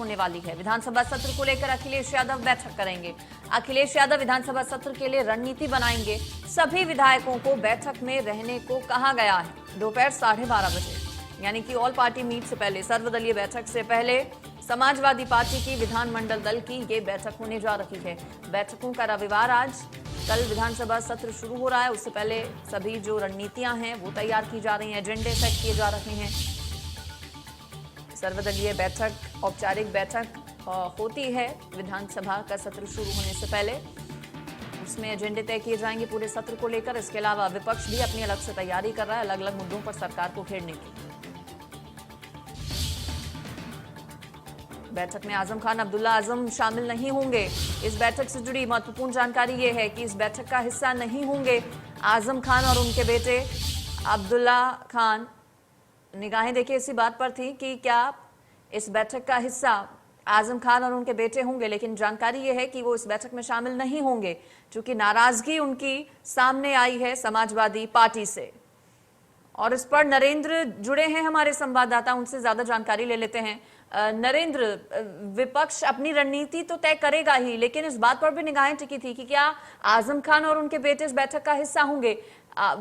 होने वाली है। विधानसभा सत्र को लेकर अखिलेश यादव बैठक करेंगे। अखिलेश यादव विधानसभा सत्र के लिए रणनीति बनाएंगे। सभी विधायकों को बैठक में रहने को कहा गया है। दोपहर 12:30 बजे यानी कि ऑल पार्टी मीट से पहले, सर्वदलीय बैठक से पहले समाजवादी पार्टी की विधानमंडल दल की ये बैठक होने जा रही है। बैठकों का रविवार आज, कल विधानसभा सत्र शुरू हो रहा है। उससे पहले सभी जो रणनीतियां हैं वो तैयार की जा रही हैं, एजेंडे सेट किए जा रहे हैं। सर्वदलीय बैठक, औपचारिक बैठक होती है विधानसभा का सत्र शुरू होने से पहले। उसमें एजेंडे तय किए जाएंगे पूरे सत्र को लेकर। इसके अलावा विपक्ष भी अपनी अलग से तैयारी कर रहा है, अलग अलग मुद्दों पर सरकार को घेरने की। बैठक में आजम खान, अब्दुल्ला आजम शामिल नहीं होंगे। इस बैठक से जुड़ी महत्वपूर्ण जानकारी ये है कि इस बैठक का हिस्सा नहीं होंगे आजम खान और उनके बेटे अब्दुल्ला खान। निगाहें देखिए इसी बात पर थी कि क्या इस बैठक का हिस्सा आजम खान और उनके बेटे होंगे, लेकिन जानकारी यह है कि वो इस बैठक में शामिल नहीं होंगे, क्योंकि नाराजगी उनकी सामने आई है समाजवादी पार्टी से। और इस पर नरेंद्र जुड़े हैं हमारे संवाददाता, उनसे ज्यादा जानकारी ले लेते हैं। नरेंद्र, विपक्ष अपनी रणनीति तो तय करेगा ही, लेकिन इस बात पर भी निगाहें टिकी थी कि क्या आजम खान और उनके बेटे इस बैठक का हिस्सा होंगे।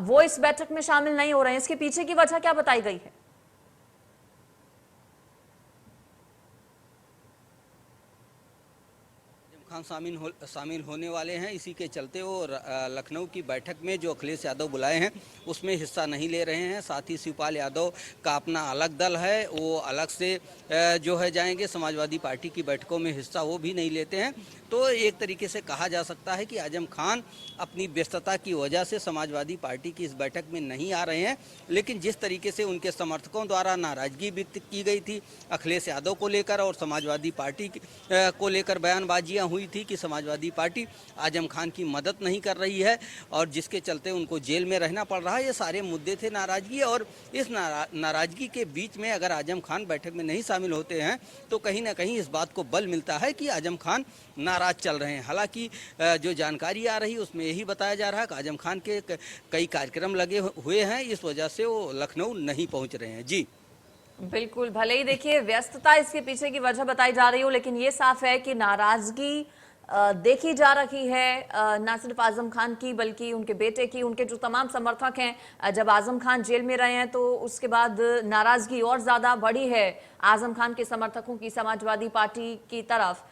वो इस बैठक में शामिल नहीं हो रहे हैं। इसके पीछे की वजह क्या बताई गई है? खान शामिल होने वाले हैं, इसी के चलते वो लखनऊ की बैठक में जो अखिलेश यादव बुलाए हैं उसमें हिस्सा नहीं ले रहे हैं। साथ ही शिवपाल यादव का अपना अलग दल है, वो अलग से जो है जाएंगे। समाजवादी पार्टी की बैठकों में हिस्सा वो भी नहीं लेते हैं। तो एक तरीके से कहा जा सकता है कि आजम खान अपनी व्यस्तता की वजह से समाजवादी पार्टी की इस बैठक में नहीं आ रहे हैं। लेकिन जिस तरीके से उनके समर्थकों द्वारा नाराजगी व्यक्त की गई थी अखिलेश यादव को लेकर और समाजवादी पार्टी को लेकर बयानबाजियां हुई थी कि समाजवादी पार्टी आजम खान की मदद नहीं कर रही है और जिसके चलते उनको जेल में रहना पड़ रहा है, ये सारे मुद्दे थे नाराजगी। और इस नाराजगी के बीच में अगर आजम खान बैठक में नहीं शामिल होते हैं तो कहीं ना कहीं इस बात को बल मिलता है कि आजम खान नाराज चल रहे हैं। हालांकि जो जानकारी आ रही उसमें यही बताया जा रहा है कि आजम खान के कई कार्यक्रम लगे हुए हैं, इस वजह से वो लखनऊ नहीं पहुंच रहे हैं। जी बिल्कुल, भले ही देखिए व्यस्तता इसके पीछे की वजह बताई जा रही हो, लेकिन ये साफ है कि नाराजगी देखी जा रही है ना सिर्फ आजम खान की बल्कि उनके बेटे की, उनके जो तमाम समर्थक हैं। जब आजम खान जेल में रहे हैं तो उसके बाद नाराजगी और ज्यादा बढ़ी है आजम खान के समर्थकों की समाजवादी पार्टी की तरफ।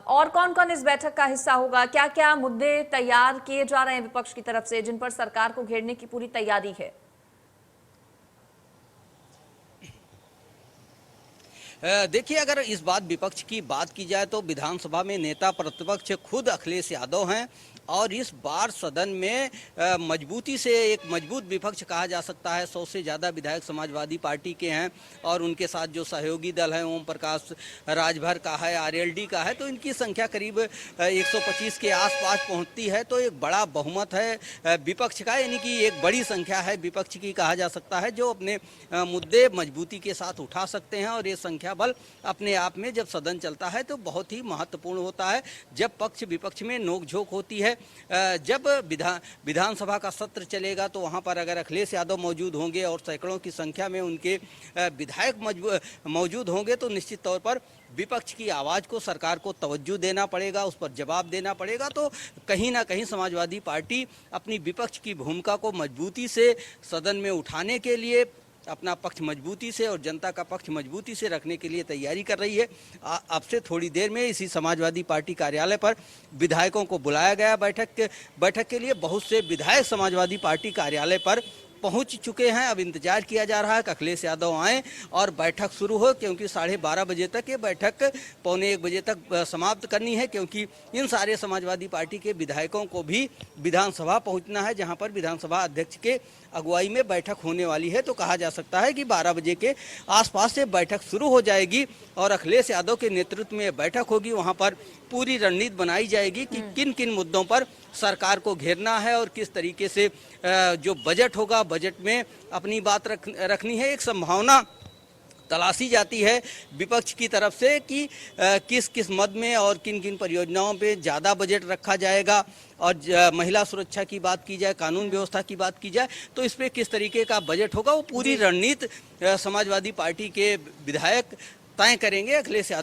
और कौन कौन इस बैठक का हिस्सा होगा, क्या क्या मुद्दे तैयार किए जा रहे हैं विपक्ष की तरफ से जिन पर सरकार को घेरने की पूरी तैयारी है? देखिए, अगर इस बात विपक्ष की बात की जाए तो विधानसभा में नेता प्रतिपक्ष खुद अखिलेश यादव हैं और इस बार सदन में मजबूती से एक मजबूत विपक्ष कहा जा सकता है। 100 से ज़्यादा विधायक समाजवादी पार्टी के हैं और उनके साथ जो सहयोगी दल हैं ओम प्रकाश राजभर का है, आरएलडी का है, तो इनकी संख्या करीब 125 के आसपास पहुंचती है। तो एक बड़ा बहुमत है विपक्ष का, यानी कि एक बड़ी संख्या है विपक्ष की कहा जा सकता है, जो अपने मुद्दे मजबूती के साथ उठा सकते हैं। और ये संख्या बल अपने आप में जब सदन चलता है तो बहुत ही महत्वपूर्ण होता है। जब पक्ष विपक्ष में नोकझोंक होती है, जब विधानसभा का सत्र चलेगा तो वहां पर अगर अखिलेश यादव मौजूद होंगे और सैकड़ों की संख्या में उनके विधायक मौजूद होंगे तो निश्चित तौर पर विपक्ष की आवाज़ को सरकार को तवज्जो देना पड़ेगा, उस पर जवाब देना पड़ेगा। तो कहीं ना कहीं समाजवादी पार्टी अपनी विपक्ष की भूमिका को मजबूती से सदन में उठाने के लिए, अपना पक्ष मजबूती से और जनता का पक्ष मजबूती से रखने के लिए तैयारी कर रही है। अब से थोड़ी देर में इसी समाजवादी पार्टी कार्यालय पर विधायकों को बुलाया गया बैठक के लिए। बहुत से विधायक समाजवादी पार्टी कार्यालय पर पहुंच चुके हैं। अब इंतजार किया जा रहा है कि अखिलेश यादव आएँ और बैठक शुरू हो, क्योंकि 12:30 बजे तक ये बैठक 1:15 बजे तक समाप्त करनी है, क्योंकि इन सारे समाजवादी पार्टी के विधायकों को भी विधानसभा पहुंचना है, जहां पर विधानसभा अध्यक्ष के अगुवाई में बैठक होने वाली है। तो कहा जा सकता है कि 12 बजे के आसपास से बैठक शुरू हो जाएगी और अखिलेश यादव के नेतृत्व में बैठक होगी। वहाँ पर पूरी रणनीति बनाई जाएगी कि किन किन मुद्दों पर सरकार को घेरना है और किस तरीके से जो बजट होगा, बजट में अपनी बात रखनी है। एक संभावना तलाशी जाती है विपक्ष की तरफ से कि किस किस मद में और किन किन परियोजनाओं पे ज़्यादा बजट रखा जाएगा। और महिला सुरक्षा की बात की जाए, कानून व्यवस्था की बात की जाए, तो इस पे किस तरीके का बजट होगा, वो पूरी रणनीति समाजवादी पार्टी के विधायक तय करेंगे। अखिलेश यादव